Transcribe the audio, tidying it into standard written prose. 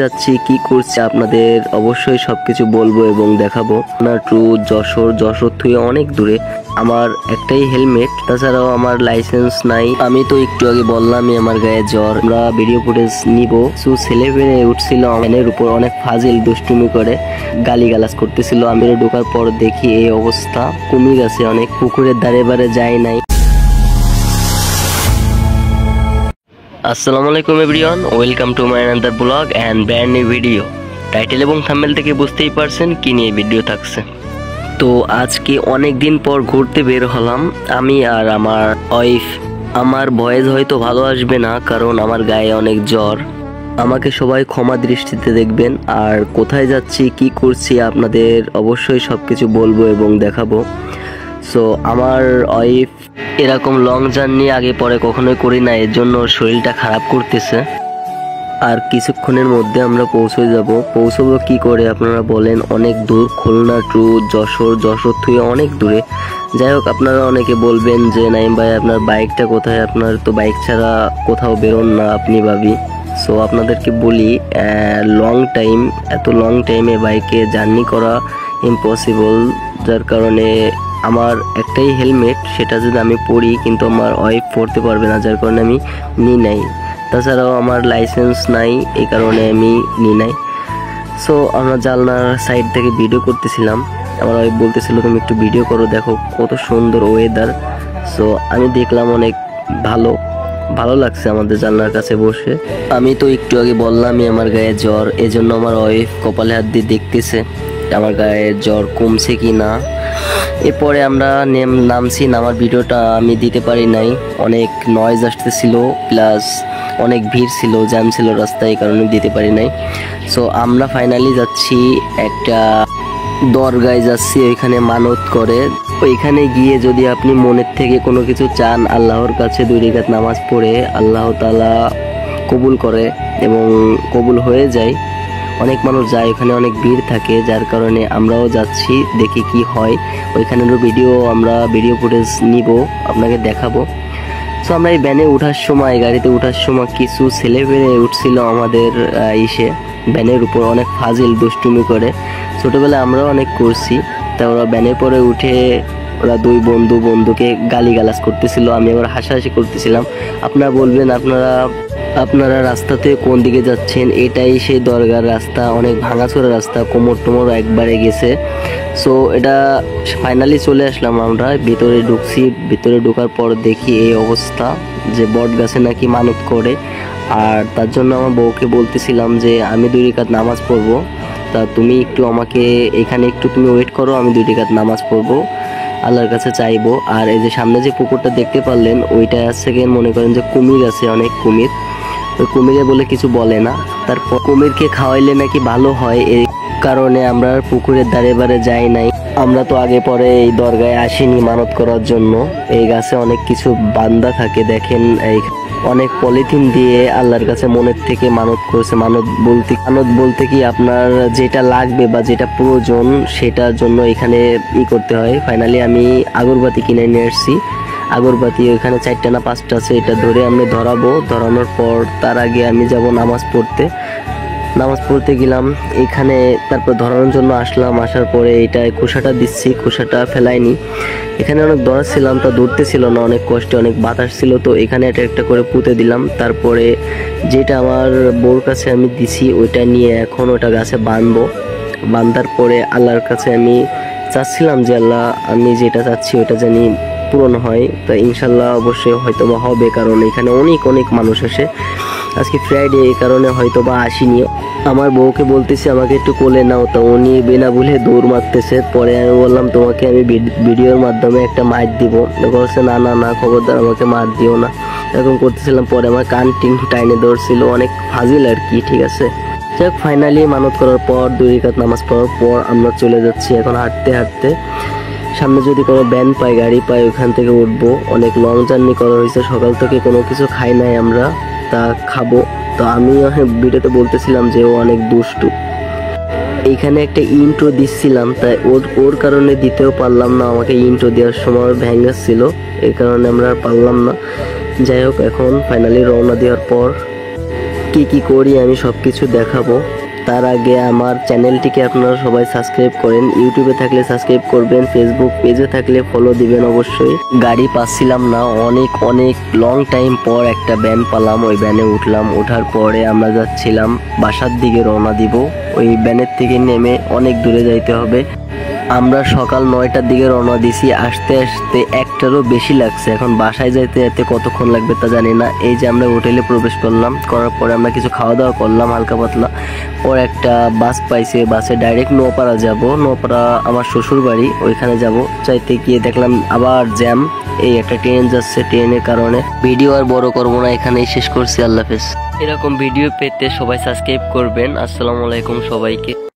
যাচ্ছি, কি করছি আপনাদের অবশ্যই সবকিছু বলবো এবং দেখাবো। না টু যশোর থেকে অনেক দূরে। আমার একটাই হেলমেট, তাছাড়াও আমার লাইসেন্স নাই। আমি তো একটু আগে বললামই আমার গায়ে জ্বর। আমরা ভিডিও ফুটেজ নিব। ছেলে বেড়ে উঠছিল ভ্যানের উপর, অনেক ফাজিল দুষ্টুমি করে গালিগালাজ করতেছিল। আমি ঢোকার পর দেখি এই অবস্থা। কুমির আছে অনেক, পুকুরের ধারে বারে যায় নাই। আসসালামু আলাইকুম everyone, welcome to my another blog and brand new video. Title এবং থাম্বনেল থেকে বুঝতেই পারছেন কি নিয়ে ভিডিও থাকছে। তো আজকে অনেক দিন পর ঘুরতে বের হলাম আমি আর আমার ওয়াইফ। আমার ভয়েস হয়তো ভালো আসবে না, কারণ আমার গায়ে অনেক জ্বর। আমাকে সবাই ক্ষমা দৃষ্টিতে দেখবেন। আর কোথায় যাচ্ছি, কি করছি আপনাদের অবশ্যই সবকিছু বলবো এবং দেখাবো। সো আমার ওয়াইফ এরকম লং জার্নি আগে পরে কখনোই করি না, এর জন্য শরীরটা খারাপ করতেছে। আর কিছুক্ষণের মধ্যে আমরা পৌঁছবো কি করে আপনারা বলেন? অনেক দূর, খুলনা টু যশোর থেকে অনেক দূরে। যাই হোক, আপনারা অনেকে বলবেন যে নাইম ভাই আপনার বাইকটা কোথায়? আপনার তো বাইক ছাড়া কোথাও বেরোন না আপনি ভাবি। সো আপনাদেরকে বলি, এত লং টাইমে বাইকে জার্নি করা ইম্পসিবল। যার কারণে আমার একটাই হেলমেট, সেটা যদি আমি পরি, কিন্তু আমার ওয়াইফ পরতে পারবে না, যার কারণে আমি নিই নাই। তাছাড়াও আমার লাইসেন্স নাই, এই কারণে আমি নিই নাই। সো আমরা জানলার সাইড থেকে ভিডিও করতেছিলাম। আমার ওয়াইফ বলতেছিল তুমি একটু ভিডিও করো, দেখো কত সুন্দর ওয়েদার। সো আমি দেখলাম অনেক ভালো লাগছে আমাদের জানলার কাছে বসে। আমি তো একটু আগে বললামই আমার গায়ে জ্বর, এজন্য আমার ওয়াইফ কপালে হাত দিয়ে দেখতেছে আমার গায়ে জ্বর কমছে কি না। এরপরে আমরা নামার ভিডিওটা আমি দিতে পারি নাই, অনেক নয়েজ আসতেছিল, প্লাস অনেক ভিড় ছিল, জ্যাম ছিল রাস্তায়, এই কারণে দিতে পারি নাই। সো আমরা ফাইনালি যাচ্ছি একটা দরগায় যাচ্ছি, ওইখানে মানত করে। ওইখানে গিয়ে যদি আপনি মনের থেকে কোনো কিছু চান, আল্লাহর কাছে 2 রাকাত নামাজ পড়ে আল্লাহ তাআলা কবুল করে এবং কবুল হয়ে যায়। অনেক মানুষ যায়, ওখানে অনেক ভিড় থাকে, যার কারণে আমরাও যাচ্ছি, দেখি কি হয়। ওইখানেরও ভিডিও ফুটেজ নিব, আপনাকে দেখাবো। সো আমরা এই গাড়িতে ওঠার সময় কিছু ছেলে পেলে উঠছিল আমাদের ভ্যানের উপর, অনেক ফাজিল দুষ্টুমি করে। ছোটবেলায় আমরাও অনেক করছি। তা ওরা ভ্যানের পরে উঠে ওরা 2 বন্ধুকে গালিগালাজ করতেছিল, আমি আবার হাসাহাসি করতেছিলাম। আপনারা বলবেন আপনারা রাস্তাতে কোন দিকে যাচ্ছেন? এটাই সেই দরগার রাস্তা, অনেক ভাঙাচোরা রাস্তা, কোমর একবারে গেছে। সো এটা ফাইনালি চলে আসলাম, আমরা ভিতরে ঢুকছি। ভিতরে ঢোকার পর দেখি এই অবস্থা, যে বট গাছে নাকি মানত করে। আর তার জন্য আমার বউকে বলতেছিলাম যে আমি 2 রাকাত নামাজ পড়বো, তা তুমি একটু আমাকে এখানে একটু তুমি ওয়েট করো, আমি 2 রাকাত নামাজ পড়বো, আল্লাহর কাছে চাইবো। আর এই যে সামনে যে পুকুরটা দেখতে পারলেন, ওইটা আছে মনে করেন যে কুমির আছে, অনেক কুমির। ওই কুমিরে বলে কিছু বলে না। তারপর কুমিরকে খাওয়াইলে নাকি ভালো হয়, এই কারণে আমরা পুকুরের ধারে বারে যাই নাই। আমরা তো আগে পরে এই দরগায় আসিনি মানত করার জন্য। এই গাছে অনেক কিছু বান্দা থাকে, দেখেন এই অনেক পলিথিন দিয়ে আল্লাহর কাছে মনের থেকে মানত করেছে। মানত বলতে কি আপনার যেটা লাগবে বা যেটা প্রয়োজন, সেটার জন্য এখানে করতে হয়। ফাইনালি আমি আগরবাতি কিনে নিয়ে এসেছি। আগরবাতি ওইখানে 4টা না 5টা আছে, এটা ধরে আমি ধরানোর পর তার আগে আমি যাব নামাজ পড়তে গেলাম এখানে। তারপর ধরানোর জন্য আসলাম, আসার পরে এইটায় খোসাটা দিচ্ছি, খোসাটা ফেলাইনি। এখানে অনেক ধরাচ্ছিলাম, তা ধরতে ছিল না, অনেক কষ্টে, অনেক বাতাস ছিল, তো এখানে একটা করে পুঁতে দিলাম। তারপরে যেটা আমার বউর কাছে আমি দিছি, ওইটা নিয়ে এখন ওটা গাছে বাঁধার পরে আল্লাহর কাছে আমি চাচ্ছিলাম যে আল্লাহ, আমি যেটা চাচ্ছি ওটা জানি পূরণ হয়। তো ইনশাল্লাহ অবশ্যই হয়তোবা হবে, কারণ এখানে অনেক মানুষ আসে। আজকে ফ্রাইডে, এই কারণে হয়তোবা আসিনি। আমার বউকে বলতেছি আমাকে একটু কোলে নাও, তো উনি বিনা ভুলে দৌড় মারতেছে। পরে আমি বললাম তোমাকে আমি ভিডিওর মাধ্যমে একটা মার দিব, বলছে না খবরদার আমাকে মার দিও না, এরকম করতেছিলাম। পরে আমার কান টাইনে ধরছিল, অনেক ফাজিল আর কি, ঠিক আছে। যাক, ফাইনালি মানত করার পর 2 রাকাত নামাজ পড়ার পর আমরা চলে যাচ্ছি এখন হাঁটতে। সামনে যদি কোনো ভ্যান পাই, গাড়ি পাই, ওখান থেকে উঠবো। অনেক লং জার্নি করা হয়েছে, সকাল থেকে কোনো কিছু খাই নাই আমরা, তা খাবো। তো আমি ভিডিওতে বলতেছিলাম যে ও অনেক দুষ্টু। এইখানে একটা ইন্ট্রো দিচ্ছিলাম, তাই ওর কারণে দিতেও পারলাম না। আমাকে ইন্ট্রো দেওয়ার সময় ভ্যাঙ্গাচ্ছিল, এই কারণে আমরা আর পারলাম না। যাই হোক, এখন ফাইনালি রওনা দেওয়ার পর কি কি করি আমি সব কিছু দেখাবো। তার আগে আমার চ্যানেলটিকে আপনারা সবাই সাবস্ক্রাইব করেন। ইউটিউবে থাকলে সাবস্ক্রাইব করবেন, ফেসবুক পেজে থাকলে ফলো দিবেন অবশ্যই। গাড়ি পাচ্ছিলাম না, অনেক অনেক লং টাইম পর একটা ভ্যান পেলাম, ওই ভ্যানে উঠলাম। ওঠার পরে আমরা যাচ্ছিলাম বাসার দিকে রওনা দিব। ওই ভ্যানের থেকে নেমে অনেক দূরে যাইতে হবে। আমরা সকাল 9টার দিকে রওনা দিছি, আসতে আসতে 1টারও বেশি লাগছে। এখন বাসায় যাইতে যেতে কতক্ষণ লাগবে তা জানি না। এই যে আমরা হোটেলে প্রবেশ করলাম, করার পরে আমরা কিছু খাওয়া দাওয়া করলাম হালকা পাতলা। পর একটা বাস পাইছে, বাসে ডাইরেক্ট নোয়াপাড়া যাব। নোয়াপাড়া আমার শ্বশুর বাড়ি, ওইখানে যাব। চাইতে গিয়ে দেখলাম আবার জ্যাম। এই একটা ট্রেন যাচ্ছে, ট্রেনের কারণে ভিডিও আর বড় করবো না, এখানেই শেষ করছি। আল্লাহ হাফেজ। এরকম ভিডিও পেতে সবাই সাবস্ক্রাইব করবেন। আসসালামু আলাইকুম সবাইকে।